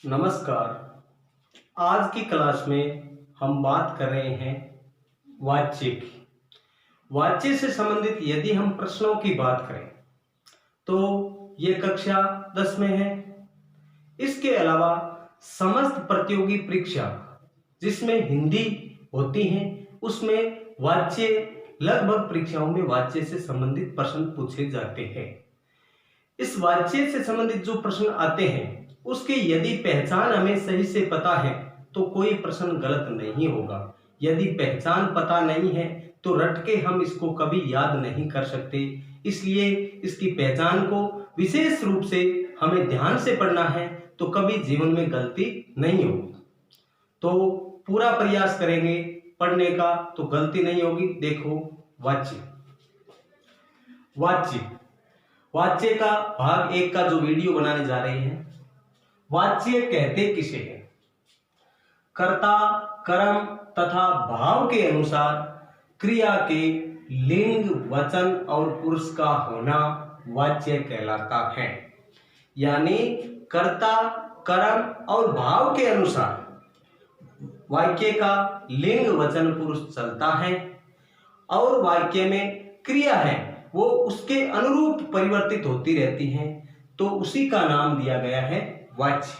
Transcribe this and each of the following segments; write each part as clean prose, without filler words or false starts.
नमस्कार। आज की क्लास में हम बात कर रहे हैं वाच्य की। वाच्य से संबंधित यदि हम प्रश्नों की बात करें तो ये कक्षा 10 में है। इसके अलावा समस्त प्रतियोगी परीक्षा जिसमें हिंदी होती है उसमें वाच्य लगभग परीक्षाओं में वाच्य से संबंधित प्रश्न पूछे जाते हैं। इस वाच्य से संबंधित जो प्रश्न आते हैं उसकी यदि पहचान हमें सही से पता है तो कोई प्रश्न गलत नहीं होगा। यदि पहचान पता नहीं है तो रट के हम इसको कभी याद नहीं कर सकते। इसलिए इसकी पहचान को विशेष रूप से हमें ध्यान से पढ़ना है तो कभी जीवन में गलती नहीं होगी। तो पूरा प्रयास करेंगे पढ़ने का तो गलती नहीं होगी। देखो वाच्य वाच्य वाच्य का भाग 1 का जो वीडियो बनाने जा रहे हैं। वाच्य कहते किसे हैं? कर्ता, कर्म तथा भाव के अनुसार क्रिया के लिंग, वचन और पुरुष का होना वाच्य कहलाता है। यानी कर्ता, कर्म और भाव के अनुसार वाक्य का लिंग, वचन, पुरुष चलता है और वाक्य में क्रिया है वो उसके अनुरूप परिवर्तित होती रहती है, तो उसी का नाम दिया गया है वाच्य।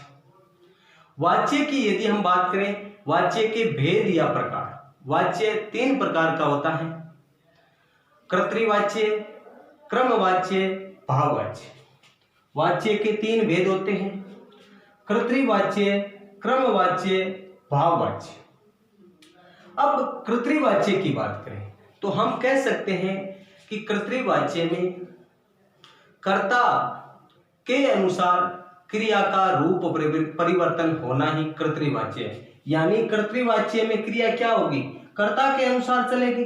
वाच्य की यदि हम बात करें, वाच्य के भेद या प्रकार। वाच्य 3 प्रकार का होता है: कर्तृवाच्य, क्रमवाच्य, भाववाच्य। वाच्य के 3 भेद होते हैं: कर्तृवाच्य, क्रमवाच्य, भाववाच्य। अब कर्तृवाच्य की बात करें तो हम कह सकते हैं कि कर्तृवाच्य में कर्ता के अनुसार क्रिया का रूप परिवर्तन होना ही कर्तृवाच्य है। यानी कर्तृवाच्य में क्रिया क्या होगी? कर्ता के अनुसार चलेगी।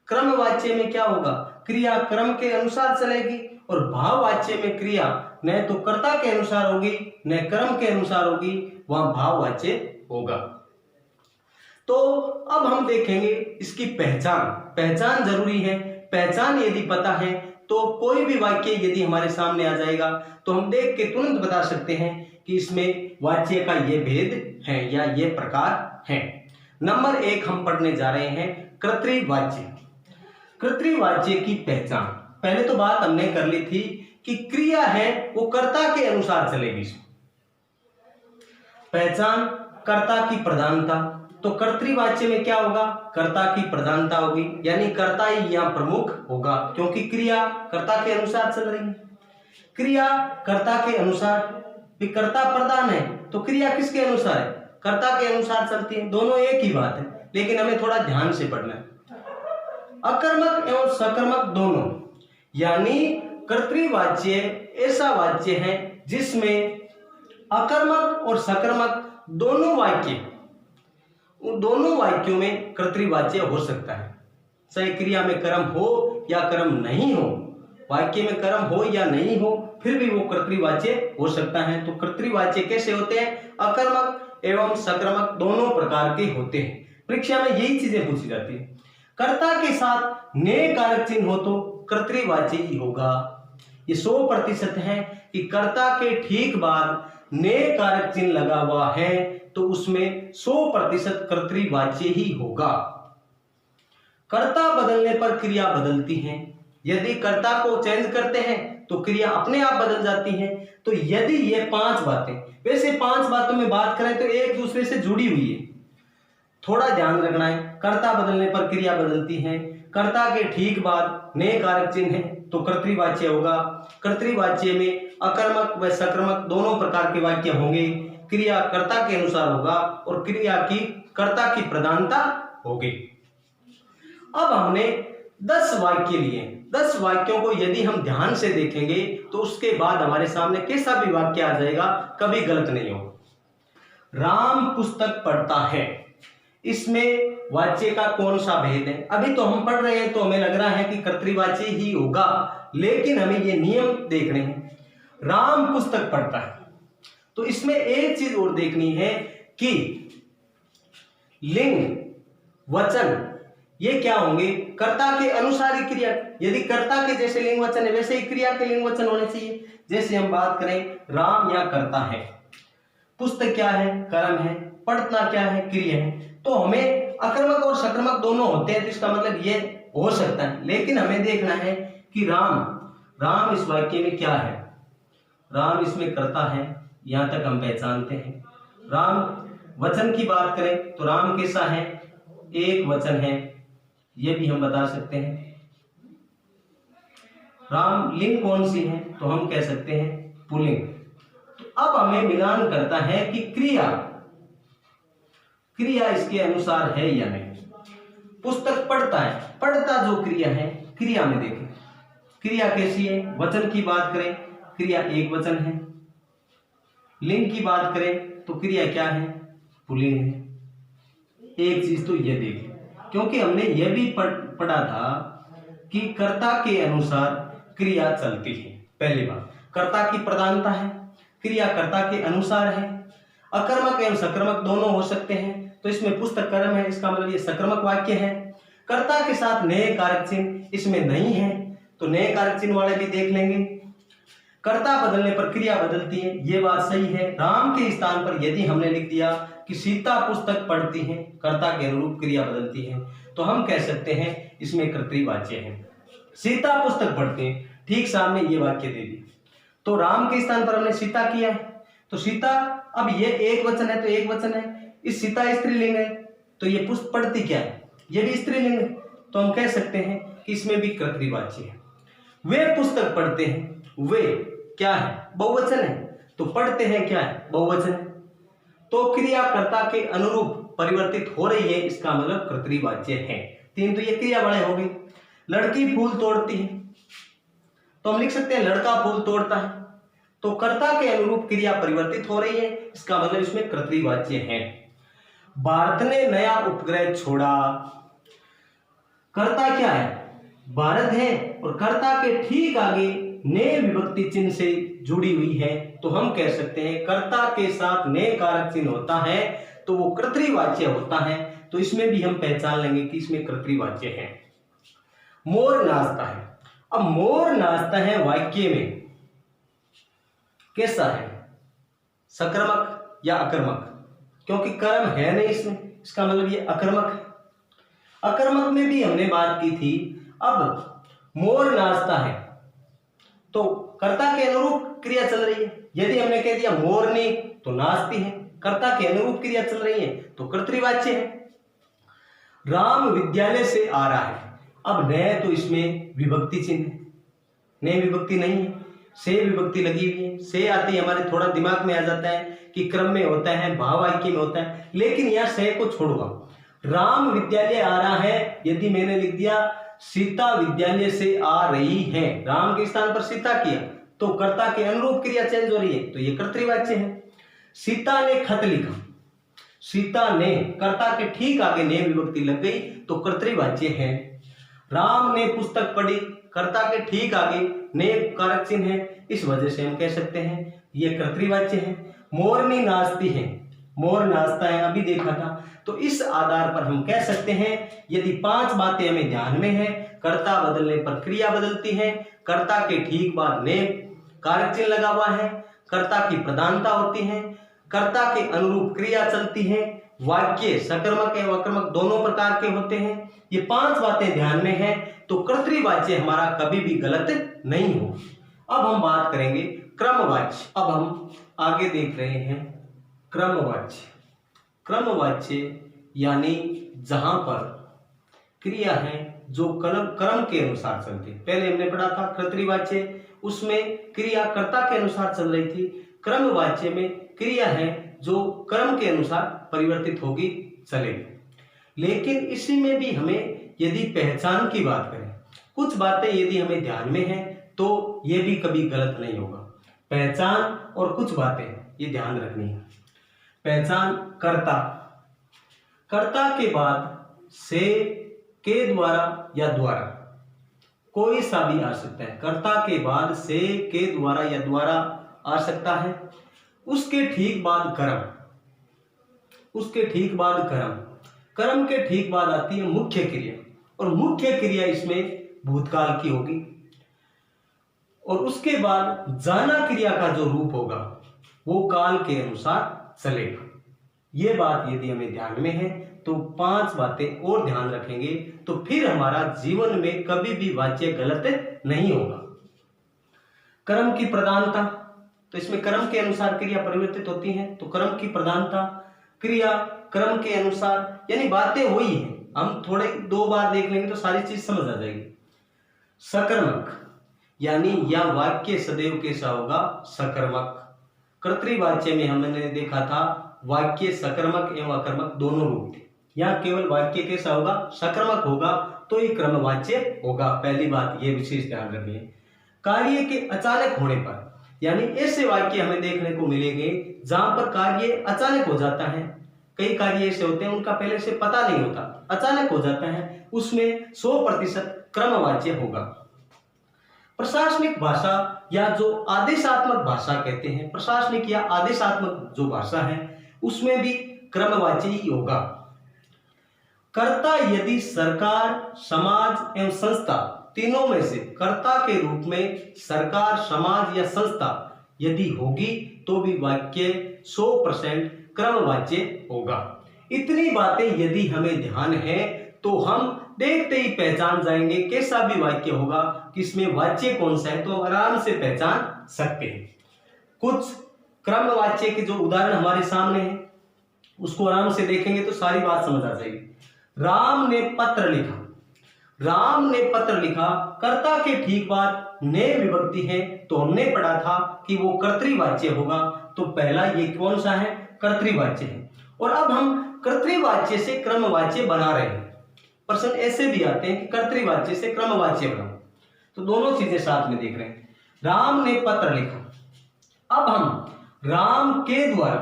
क्रमवाच्य में क्या होगा? क्रिया क्रम के अनुसार चलेगी। और भाववाच्य में क्रिया न तो कर्ता के अनुसार होगी न क्रम के अनुसार होगी, वहां भाववाच्य होगा। तो अब हम देखेंगे इसकी पहचान जरूरी है। पहचान यदि पता है तो कोई भी वाक्य यदि हमारे सामने आ जाएगा तो हम देख के तुरंत बता सकते हैं कि इसमें वाच्य का ये भेद है या ये प्रकार है। नंबर 1 हम पढ़ने जा रहे हैं कर्तृवाच्य। कर्तृवाच्य की पहचान। पहले तो बात हमने कर ली थी कि क्रिया है वो कर्ता के अनुसार चलेगी। पहचान कर्ता की प्रधानता। तो कर्तृवाच्य में क्या होगा? कर्ता की प्रधानता होगी, यानी कर्ता ही यहां प्रमुख होगा क्योंकि क्रिया कर्ता के अनुसार चल रही है। क्रिया कर्ता के अनुसार, कर्ता प्रधान है तो क्रिया किसके अनुसार है? कर्ता के अनुसार चलती है। दोनों एक ही बात है, लेकिन हमें थोड़ा ध्यान से पढ़ना है। अकर्मक एवं सकर्मक दोनों, यानी कर्तृवाच्य ऐसा वाच्य है जिसमें अकर्मक और सकर्मक दोनों वाक्यों में कर्तृवाच्य हो सकता है। चाहे क्रिया में कर्म हो या कर्म नहीं हो, वाक्य में कर्म हो या नहीं हो, फिर भी वो कर्तृवाच्य हो सकता है। तो कर्तृवाच्य कैसे होते हैं? अकर्मक एवं सकर्मक दोनों प्रकार के होते हैं। परीक्षा में यही चीजें पूछी जाती है। कर्ता के साथ ने कारक चिन्ह हो तो कर्तृवाच्य ही होगा। ये 100% है कि कर्ता के ठीक बाद ने कारक चिन्ह लगा हुआ है तो उसमें 100% कर्तृवाच्य ही होगा। कर्ता बदलने पर क्रिया बदलती है। यदि कर्ता को चेंज करते हैं तो क्रिया अपने आप बदल जाती है। तो यदि ये 5 बातें, वैसे 5 बातों में बात करें तो एक दूसरे से जुड़ी हुई है, थोड़ा ध्यान रखना है। कर्ता बदलने पर क्रिया बदलती है, कर्ता के ठीक बाद ने कारक चिन्ह है तो कर्तृवाच्य होगा। कर्तृवाच्य में अकर्मक व सकर्मक दोनों प्रकार के वाक्य होंगे। क्रिया कर्ता के अनुसार होगा और क्रिया की कर्ता की प्रधानता होगी। अब हमने 10 वाक्य लिए। 10 वाक्यों को यदि हम ध्यान से देखेंगे तो उसके बाद हमारे सामने कैसा भी वाक्य आ जाएगा, कभी गलत नहीं होगा। राम पुस्तक पढ़ता है, इसमें वाच्य का कौन सा भेद है? अभी तो हम पढ़ रहे हैं तो हमें लग रहा है कि कर्तृवाच्य ही होगा, लेकिन हमें ये नियम देखने हैं। राम पुस्तक पढ़ता है तो इसमें एक चीज और देखनी है कि लिंग, वचन ये क्या होंगे? कर्ता के अनुसार ही क्रिया। यदि कर्ता के जैसे लिंग वचन है वैसे ही क्रिया के लिंग वचन होने चाहिए। जैसे हम बात करें राम या करता है, पुस्तक क्या है, कर्म है, पढ़ना क्या है, क्रिया है। तो हमें अकर्मक और सकर्मक दोनों होते हैं, तो इसका मतलब ये हो सकता है। लेकिन हमें देखना है कि राम इस वाक्य में क्या है। राम इसमें कर्ता है, यहां तक हम पहचानते हैं। राम वचन की बात करें तो राम कैसा है, एक वचन है, यह भी हम बता सकते हैं। राम लिंग कौन सी है, तो हम कह सकते हैं पुल्लिंग। तो अब हमें मिलान करता है कि क्रिया इसके अनुसार है या नहीं। पुस्तक पढ़ता है, पढ़ता जो क्रिया है, क्रिया में देखें क्रिया कैसी है। वचन की बात करें, क्रिया एक वचन है। लिंग की बात करें तो क्रिया क्या है, पुल्लिंग है। एक चीज तो यह देखें, क्योंकि हमने यह भी पढ़ा था कि कर्ता के अनुसार क्रिया चलती है। पहली बात, कर्ता की प्रधानता है, क्रिया कर्ता के अनुसार है। अकर्मक एवं सकर्मक दोनों हो सकते हैं, तो इसमें पुस्तक कर्म है, इसका मतलब ये सकर्मक वाक्य है। कर्ता के साथ नए कारक चिन्ह इसमें नहीं है, तो नए कारक चिन्ह वाले भी देख लेंगे। कर्ता बदलने पर क्रिया बदलती है, ये बात सही है। राम के स्थान पर यदि हमने लिख दिया कि सीता पुस्तक पढ़ती है, कर्ता के अनुरूप क्रिया बदलती है, तो हम कह सकते हैं इसमें कर्तृवाच्य है। सीता पुस्तक पढ़ती है, ठीक सामने ये वाक्य दे दिया, तो राम के स्थान पर हमने सीता किया है, तो सीता, अब ये एक वचन है तो एक वचन है, इस सीता स्त्रीलिंग है, तो ये पुस्तक पढ़ती क्या है, ये भी स्त्रीलिंग है, तो हम कह सकते हैं कि इसमें भी कर्तृवाच्य है। वे पुस्तक पढ़ते हैं, वे क्या है, बहुवचन है, तो पढ़ते हैं क्या है, बहुवचन है, तो क्रिया कर्ता के अनुरूप परिवर्तित हो रही है, इसका मतलब कर्तृवाच्य है। तीन तो ये क्रिया वाले हो गई। लड़की फूल तोड़ती है, तो हम लिख सकते हैं लड़का फूल तोड़ता है, तो कर्ता के अनुरूप क्रिया परिवर्तित हो रही है, इसका मतलब इसमें कर्तृवाच्य है। भारत ने नया उपग्रह छोड़ा, कर्ता क्या है, भारत है, और कर्ता के ठीक आगे ने विभक्ति चिन्ह से जुड़ी हुई है, तो हम कह सकते हैं कर्ता के साथ ने कारक चिन्ह होता है तो वो कर्तृवाच्य होता है, तो इसमें भी हम पहचान लेंगे कि इसमें कर्तृवाच्य है। मोर नाचता है, अब मोर नाचता है वाक्य में कैसा है, सकर्मक या अकर्मक, क्योंकि कर्म है नहीं इसमें, इसका मतलब ये अकर्मक है। अकर्मक में भी हमने बात की थी। अब मोर नाचता है, तो कर्ता के अनुरूप क्रिया चल रही है। यदि हमने कह दिया मोरनी, तो नाचती है, कर्ता के अनुरूप क्रिया चल रही है, तो कर्तृवाच्य है। राम विद्यालय से आ रहा है, अब न तो इसमें विभक्ति चिन्ह है, ने विभक्ति नहीं है, से विभक्ति लगी हुई है। से आती है हमारे थोड़ा दिमाग में आ जाता है कि क्रम में होता है, भाव वाक्य में होता है, लेकिन यहां से को छोड़ूंगा। राम विद्यालय आ रहा है, यदि मैंने लिख दिया सीता विद्यालय से आ रही है, राम के स्थान पर सीता किया, तो कर्ता के अनुरूप क्रिया चेंज हो रही है, तो ये कर्तृवाच्य है। सीता ने खत लिखा, सीता ने, कर्ता के ठीक आगे ने विभक्ति लग गई, तो कर्तृवाच्य है। राम ने पुस्तक पढ़ी, कर्ता के ठीक आगे ने कारक चिन्ह है, इस वजह से हम कह सकते हैं ये कर्तृवाच्य है। मोरनी नाचती है, मोर नाचता है, अभी देखा था, तो इस आधार पर हम कह सकते हैं यदि 5 बातें हमें ध्यान में है, कर्ता बदलने पर क्रिया बदलती है, कर्ता के ठीक बाद ने कारक चिन्ह लगा हुआ है, कर्ता की प्रधानता होती है, कर्ता के अनुरूप क्रिया चलती है, वाक्य सकर्मक एवं अकर्मक दोनों प्रकार के होते हैं, ये 5 बातें ध्यान में है, तो कर्तृवाच्य हमारा कभी भी गलत नहीं हो। अब हम बात करेंगे क्रमवाच्य। अब हम आगे देख रहे हैं क्रमवाच्य। क्रमवाच्य यानी जहां पर क्रिया है जो क्रम के अनुसार चलती है। पहले हमने पढ़ा था कर्तृवाच्य, उसमें क्रिया कर्ता के अनुसार चल रही थी। क्रमवाच्य में क्रिया है जो क्रम के अनुसार परिवर्तित होगी, चलेगी। लेकिन इसी में भी हमें यदि पहचान की बात करें, कुछ बातें यदि हमें ध्यान में है तो ये भी कभी गलत नहीं होगा। पहचान और कुछ बातें ये ध्यान रखनी है। पहचान, कर्ता, कर्ता के बाद से, के द्वारा या द्वारा, कोई सा भी आ सकता है। कर्ता के बाद से, के द्वारा या द्वारा आ सकता है। उसके ठीक बाद कर्म, उसके ठीक बाद कर्म, कर्म के ठीक बाद आती है मुख्य क्रिया, और मुख्य क्रिया इसमें भूतकाल की होगी। और उसके बाद जाना क्रिया का जो रूप होगा वो काल के अनुसार चलेगा। ये बात यदि हमें ध्यान में है तो 5 बातें और ध्यान रखेंगे तो फिर हमारा जीवन में कभी भी वाच्य गलत नहीं होगा। कर्म की प्रधानता, तो इसमें कर्म के अनुसार क्रिया परिवर्तित होती है, तो कर्म की प्रधानता, क्रिया कर्म के अनुसार, यानी बातें वही है, हम थोड़े 2 बार देख लेंगे तो सारी चीज समझ आ जाएगी। सकर्मक, यानी यह वाक्य सदैव कैसा होगा, सकर्मक। कर्तृवाच्य में हमने देखा था वाक्य सकर्मक एवं अकर्मक दोनों रूप थे, यहाँ केवल वाक्य कैसा होगा, सकर्मक होगा, तो ये क्रमवाच्य होगा। पहली बात ये विशेष ध्यान रखिए। कार्य के अचानक होने पर, यानी ऐसे वाक्य हमें देखने को मिलेंगे जहां पर कार्य अचानक हो जाता है। कई कार्य ऐसे होते हैं उनका पहले से पता नहीं होता, अचानक हो जाता है, उसमें 100% क्रमवाच्य होगा। प्रशासनिक भाषा या जो आदेशात्मक भाषा कहते हैं, प्रशासनिक या आदेशात्मक जो भाषा है उसमें भी क्रमवाच्य ही होगा। कर्ता, यदि सरकार, समाज एवं संस्था तीनों में से कर्ता के रूप में सरकार, समाज या संस्था यदि होगी तो भी वाक्य 100% क्रमवाच्य होगा। इतनी बातें यदि हमें ध्यान है तो हम देखते ही पहचान जाएंगे कैसा भी वाक्य होगा कि इसमें वाच्य कौन सा है, तो हम आराम से पहचान सकते हैं। कुछ क्रमवाच्य के जो उदाहरण हमारे सामने हैं उसको आराम से देखेंगे तो सारी बात समझ आ जाएगी। राम ने पत्र लिखा, राम ने पत्र लिखा, कर्ता के ठीक बाद ने विभक्ति है, तो हमने पढ़ा था कि वो कर्तृवाच्य होगा, तो पहला ये कौन सा है, कर्तृवाच्य है। और अब हम कर्तृवाच्य से क्रमवाच्य बना रहे हैं। प्रश्न ऐसे भी आते हैं कि कर्तृवाच्य से क्रमवाच्य बनाओ, तो दोनों चीजें साथ में देख रहे हैं। राम ने पत्र लिखा, अब हम राम के द्वारा,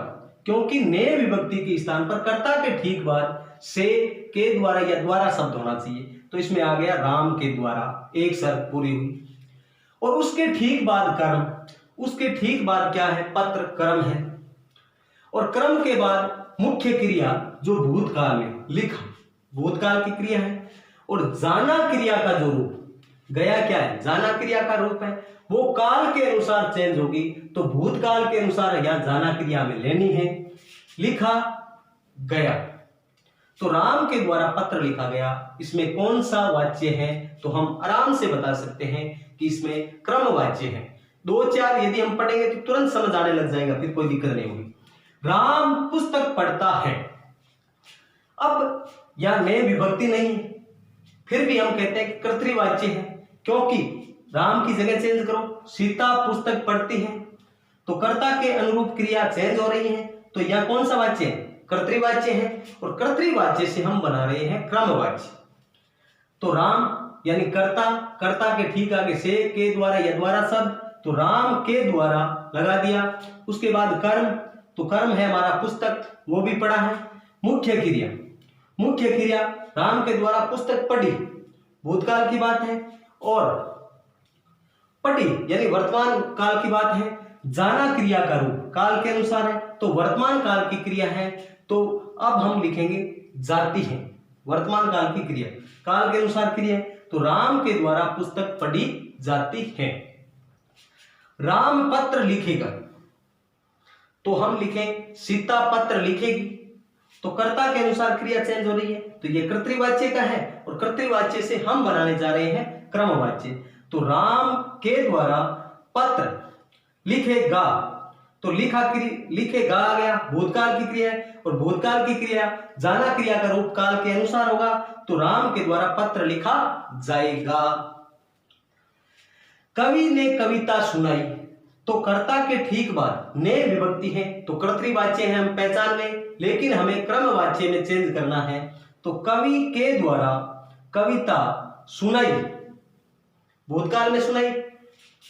क्योंकि ने विभक्ति के स्थान पर कर्ता के ठीक बाद से के द्वारा या द्वारा शब्द होना चाहिए, तो इसमें आ गया राम के द्वारा, एक शर्त पूरी हुई। और उसके ठीक बाद कर्म, उसके ठीक बाद क्या है, पत्र, कर्म है। और कर्म के बाद मुख्य क्रिया जो भूतकाल में लिखा, भूतकाल की क्रिया है। और जाना क्रिया का जो रूप, गया क्या है, जाना क्रिया का रूप है, वो काल के अनुसार चेंज होगी, तो भूतकाल के अनुसार यहां जाना क्रिया में लेनी है, लिखा गया। तो राम के द्वारा पत्र लिखा गया, इसमें कौन सा वाच्य है, तो हम आराम से बता सकते हैं कि इसमें क्रमवाच्य है। 2-4 यदि हम पढ़ेंगे तो तुरंत समझ आने लग जाएगा, फिर कोई दिक्कत नहीं होगी। राम पुस्तक पढ़ता है, अब यहां ने विभक्ति नहीं है, फिर भी हम कहते हैं कि कर्तृवाच्य है, क्योंकि राम की जगह चेंज करो, सीता पुस्तक पढ़ती है, तो कर्ता के अनुरूप क्रिया चेंज हो रही है, तो यह कौन सा वाच्य है, कर्तृवाच्य है। और कर्तृवाच्य से हम बना रहे हैं क्रमवाच्य। तो राम यानी कर्ता, कर्ता के ठीक आगे से के द्वारा या द्वारा शब्द, तो राम के द्वारा लगा दिया। उसके बाद कर्म, तो कर्म है हमारा पुस्तक, वो भी पढ़ा है। मुख्य क्रिया, मुख्य क्रिया राम के द्वारा पुस्तक पढ़ी, भूतकाल की बात है। और पढ़ी यानी वर्तमान काल की बात है। जाना क्रिया का रूप काल के अनुसार है, तो वर्तमान काल की क्रिया है, तो अब हम लिखेंगे जाती है, वर्तमान काल की क्रिया, काल के अनुसार क्रिया है, तो राम के द्वारा पुस्तक पढ़ी जाती है। राम पत्र लिखेगा, तो हम लिखें सीता पत्र लिखेगी, तो कर्ता के अनुसार क्रिया चेंज हो रही है, तो ये कर्तृवाच्य का है। और कर्तृवाच्य से हम बनाने जा रहे हैं क्रमवाच्य। तो राम के द्वारा पत्र लिखेगा, तो लिखेगा आ गया, भूतकाल की क्रिया है। और भूतकाल की क्रिया जाना क्रिया का रूप काल के अनुसार होगा, तो राम के द्वारा पत्र लिखा जाएगा। कवि ने कविता सुनाई, तो कर्ता के ठीक बाद ने विभक्ति है, तो कर्तृवाच्य है, हम पहचान लें, लेकिन हमें क्रमवाच्य में चेंज करना है। तो कवि के द्वारा कविता सुनाई, भूतकाल में सुनाई,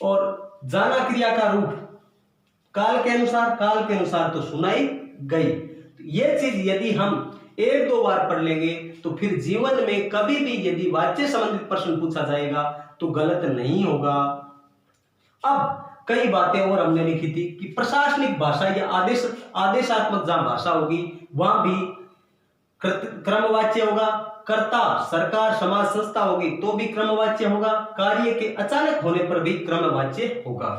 और जाना क्रिया का रूप काल के अनुसार तो सुनाई गई। ये चीज यदि हम 1-2 बार पढ़ लेंगे तो फिर जीवन में कभी भी यदि वाच्य संबंधित प्रश्न पूछा जाएगा तो गलत नहीं होगा। अब कई बातें और हमने लिखी थी कि प्रशासनिक भाषा या आदेशात्मक जहां भाषा होगी वहां भी क्रमवाच्य होगा। कर्ता सरकार समाज संस्था होगी तो भी क्रमवाच्य होगा। कार्य के अचानक होने पर भी क्रमवाच्य होगा।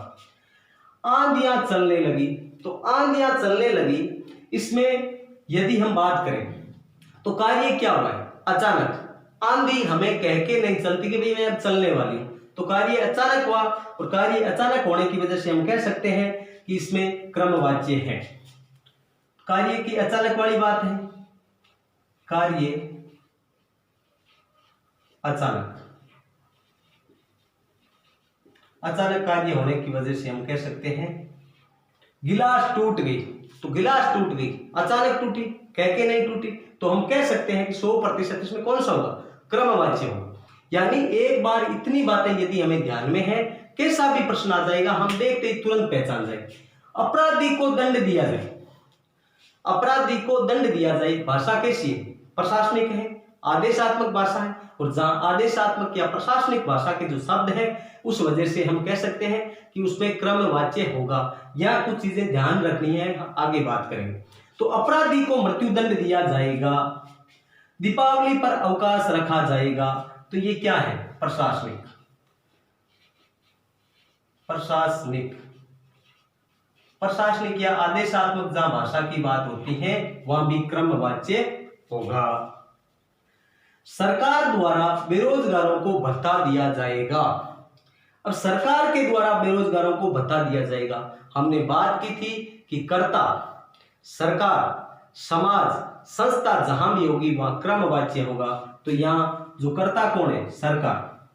आंधियां चलने लगी, तो आंधियां चलने लगी, इसमें यदि हम बात करें तो कार्य क्या हुआ है? अचानक। आंधी हमें कह के नहीं चलती कि भाई मैं अब चलने वाली हूं, तो कार्य अचानक हुआ, और कार्य अचानक होने की वजह से हम कह सकते हैं कि इसमें क्रमवाच्य है। कार्य की अचानक वाली बात है, कार्य अचानक। अचानक कार्य होने की वजह से हम कह सकते हैं गिलास टूट गई, तो गिलास टूट गई, अचानक टूटी, कह के नहीं टूटी, तो हम कह सकते हैं कि 100% इसमें कौन सा होगा? क्रमवाच्य होगा। यानी एक बार इतनी बातें यदि हमें ध्यान में है, कैसा भी प्रश्न आ जाएगा हम देखते ही तुरंत पहचान जाएंगे। अपराधी को दंड दिया जाए, अपराधी को दंड दिया जाए, भाषा कैसी है? प्रशासनिक है, आदेशात्मक भाषा है, और जहां आदेशात्मक या प्रशासनिक भाषा के जो शब्द है उस वजह से हम कह सकते हैं कि उसमें क्रमवाच्य होगा। या कुछ चीजें ध्यान रखनी है, आगे बात करेंगे। तो अपराधी को मृत्युदंड दिया जाएगा, दीपावली पर अवकाश रखा जाएगा, तो ये क्या है? प्रशासनिक। प्रशासनिक, प्रशासनिक या आदेशात्मक जहां भाषा की बात होती है वहां भी क्रमवाच्य होगा। सरकार द्वारा बेरोजगारों को भत्ता दिया जाएगा। अब सरकार के द्वारा बेरोजगारों को भत्ता दिया जाएगा, हमने बात की थी कि कर्ता, सरकार, समाज, संस्था जहां भी होगी वहां क्रमवाच्य होगा। तो यहां जो कर्ता कौन है? सरकार,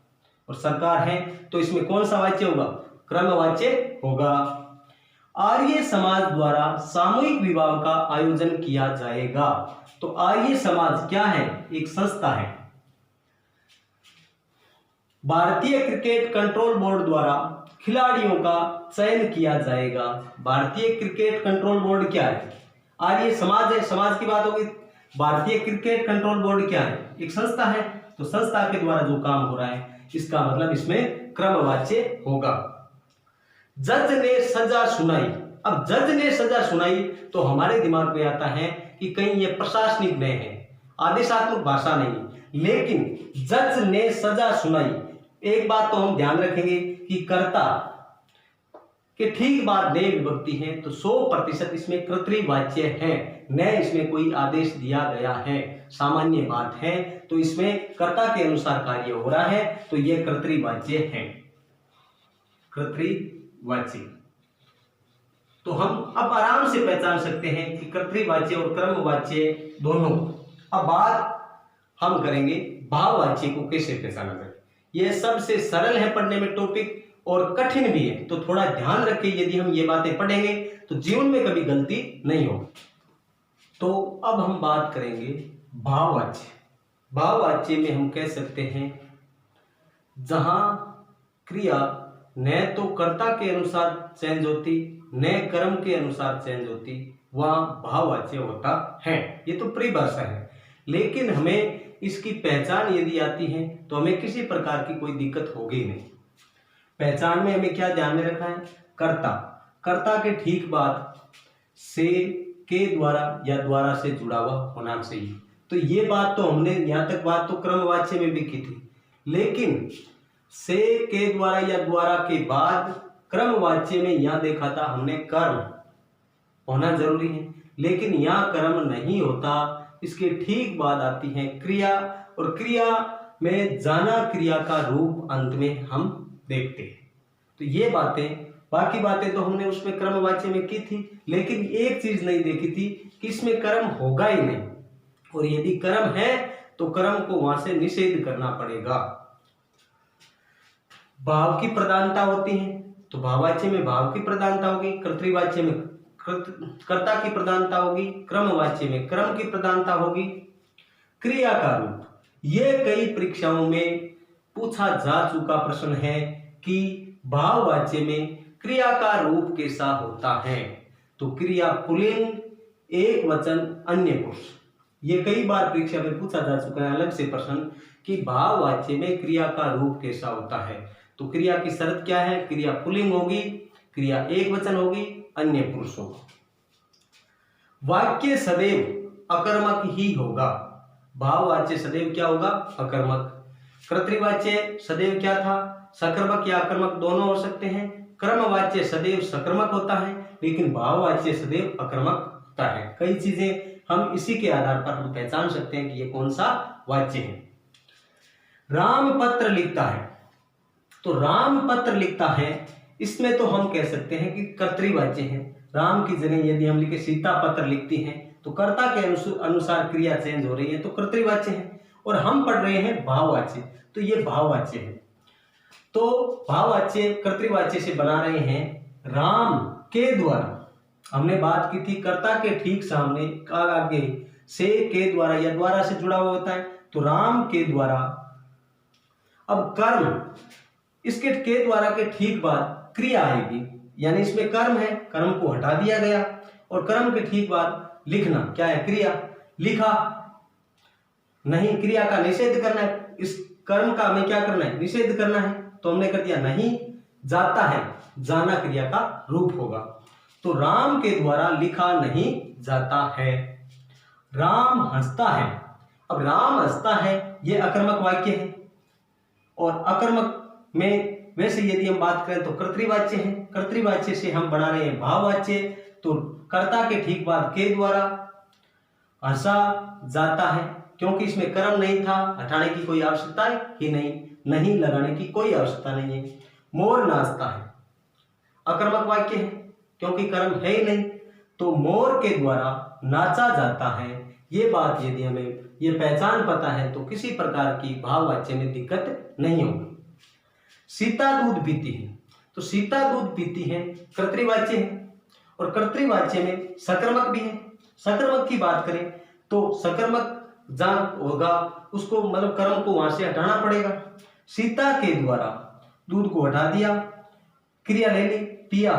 और सरकार है तो इसमें कौन सा वाच्य होगा? क्रमवाच्य होगा। आर्य समाज द्वारा सामूहिक विवाह का आयोजन किया जाएगा, तो आर्य समाज क्या है? एक संस्था है। भारतीय क्रिकेट कंट्रोल बोर्ड द्वारा खिलाड़ियों का चयन किया जाएगा। भारतीय क्रिकेट कंट्रोल बोर्ड क्या है? आर्य समाज है, समाज की बात होगी। भारतीय क्रिकेट कंट्रोल बोर्ड क्या है? एक संस्था है, तो संस्था के द्वारा जो काम हो रहा है इसका मतलब इसमें क्रमवाच्य होगा। जज ने सजा सुनाई, अब जज ने सजा सुनाई तो हमारे दिमाग में आता है कि कहीं ये प्रशासनिक नहीं है, आदेशात्मक भाषा नहीं, लेकिन जज ने सजा सुनाई। एक बात तो हम ध्यान रखेंगे कि कर्ता के ठीक बाद ने विभक्ति है, तो 100% इसमें कर्तृवाच्य है, न इसमें कोई आदेश दिया गया है, सामान्य बात है, तो इसमें कर्ता के अनुसार कार्य हो रहा है, तो यह कर्तृवाच्य है, कर्तृवाच्य। तो हम अब आराम से पहचान सकते हैं कि कर्तृवाच्य और क्रमवाच्य दोनों। अब बात हम करेंगे भाववाच्य को कैसे पहचाना जाए। यह सबसे सरल है पढ़ने में टॉपिक, और कठिन भी है, तो थोड़ा ध्यान रखें। यदि हम ये बातें पढ़ेंगे तो जीवन में कभी गलती नहीं होगी। तो अब हम बात करेंगे भाववाच्य। भाववाच्य में हम कह सकते हैं जहां क्रिया न तो कर्ता के अनुसार चेंज होती, न कर्म के अनुसार चेंज होती, वहां भाववाच्य होता है। ये तो परिभाषा है, लेकिन हमें इसकी पहचान यदि आती है तो हमें किसी प्रकार की कोई दिक्कत होगी नहीं। पहचान में हमें क्या ध्यान में रखा है? कर्ता, कर्ता के ठीक बाद से, के द्वारा या द्वारा से जुड़ा हुआ होना चाहिए। तो ये बात तो हमने यहां तक बात तो क्रमवाच्य में भी की थी, लेकिन से, के द्वारा या द्वारा के बाद क्रमवाच्य में यहां देखा था हमने कर्म होना जरूरी है, लेकिन यहां कर्म नहीं होता। इसके ठीक बाद आती है क्रिया, और क्रिया में जाना क्रिया का रूप अंत में हम देखते हैं। तो ये बातें, बाकी बातें तो हमने उसमें क्रमवाच्य में की थी, लेकिन एक चीज नहीं देखी थी कि इसमें कर्म होगा ही नहीं, और यदि कर्म है तो कर्म को वहां से निषेध करना पड़ेगा। भाव की प्रधानता होती है, तो भाववाच्य में भाव की प्रधानता होगी, कर्तृवाच्य में कर्ता की प्रधानता होगी, क्रमवाच्य में क्रम की प्रधानता होगी। क्रिया का रूप, ये कई परीक्षाओं में पूछा जा चुका प्रश्न है कि भाववाच्य में क्रिया का रूप कैसा होता है। तो क्रिया पुल्लिंग, एक वचन, अन्य पुरुष, ये कई बार परीक्षा में पूछा जा चुका है अलग से प्रश्न कि भाववाच्य में क्रिया का रूप कैसा होता है। तो क्रिया की शर्त क्या है? क्रिया पुल्लिंग होगी, क्रिया एक वचन होगी, अन्य पुरुष होगा। वाक्य सदैव अकर्मक ही होगा। भाववाच्य सदैव क्या होगा? अकर्मक। कर्तृवाच्य सदैव क्या था? सकर्मक या अकर्मक दोनों हो सकते हैं। क्रमवाच्य सदैव सकर्मक होता है, लेकिन भाववाच्य सदैव अकर्मक होता है। कई चीजें हम इसी के आधार पर हम पहचान सकते हैं कि ये कौन सा वाच्य है। राम पत्र लिखता है, तो राम पत्र लिखता है, इसमें तो हम कह सकते हैं कि कर्तृवाच्य है। राम की जगह यदि हम लिखे सीता पत्र लिखती हैं तो कर्ता के अनुसार क्रिया चेंज हो रही है, तो कर्तृवाच्य है। और हम पढ़ रहे हैं भाववाच्य, तो ये भाववाच्य है। तो भाववाच्य कर्तृवाच्य से बना रहे हैं राम के द्वारा। हमने बात की थी कर्ता के ठीक सामने आगे से के द्वारा या द्वारा से जुड़ा हुआ होता है, तो राम के द्वारा। अब कर्म, इसके के द्वारा के ठीक बाद क्रिया आएगी, यानी इसमें कर्म है, कर्म को हटा दिया गया, और कर्म के ठीक बाद लिखना क्या है, क्रिया। लिखा नहीं, क्रिया का निषेध करना है, इस कर्म का हमें क्या करना है, निषेध करना है, तो हमने कर दिया नहीं जाता है, जाना क्रिया का रूप होगा। तो राम के द्वारा लिखा नहीं जाता है। राम हंसता है, अब राम हंसता है ये अकर्मक वाक्य है, और अकर्मक में वैसे यदि हम बात करें तो कर्तृवाच्य है। कर्तृवाच्य से हम बना रहे हैं भाववाच्य, तो कर्ता के ठीक बाद के द्वारा हंसा जाता है, क्योंकि इसमें कर्म नहीं था, हटाने की कोई आवश्यकता ही नहीं, नहीं लगाने की कोई आवश्यकता नहीं है। मोर नाचता है, अकर्मक वाक्य है, क्योंकि कर्म है ही नहीं, तो मोर के द्वारा नाचा जाता है। ये बात यदि हमें ये पहचान पता है तो किसी प्रकार की भाववाच्य में दिक्कत नहीं होगी। सीता दूध पीती है, तो सीता दूध पीती है कर्तृवाच्य है, और कर्तृवाच्य में सकर्मक भी है। सकर्मक की बात करें तो सकर्मक जहां होगा उसको मतलब कर्म को वहां से हटाना पड़ेगा। सीता के द्वारा दूध को हटा दिया, क्रिया ले ली, पिया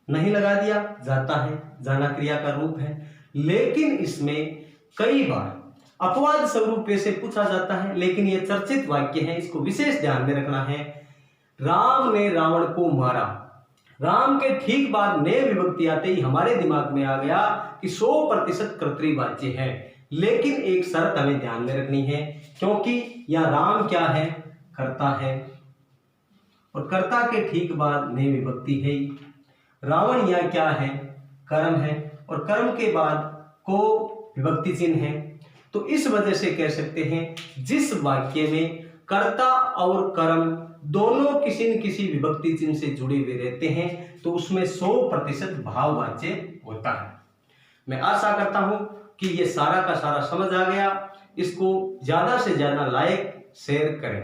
नहीं लगा दिया, जाता है, जाना क्रिया का रूप है। लेकिन इसमें कई बार अपवाद स्वरूप से पूछा जाता है, लेकिन यह चर्चित वाक्य है, इसको विशेष ध्यान में रखना है। राम ने रावण को मारा, राम के ठीक बाद ने विभक्ति आते ही हमारे दिमाग में आ गया कि 100% कर्तृवाच्य है। लेकिन एक शर्त हमें ध्यान में रखनी है, क्योंकि यह राम क्या है, कर्ता है, और कर्ता के ठीक बाद ने विभक्ति है। रावण यह क्या है, कर्म है, और कर्म के बाद को विभक्ति चिन्ह है। तो इस वजह से कह सकते हैं जिस वाक्य में कर्ता और कर्म दोनों किसी न किसी विभक्ति चिन्ह से जुड़े हुए रहते हैं तो उसमें 100% भाववाच्य होता है। मैं आशा करता हूं कि ये सारा का सारा समझ आ गया। इसको ज्यादा से ज्यादा लाइक शेयर करें।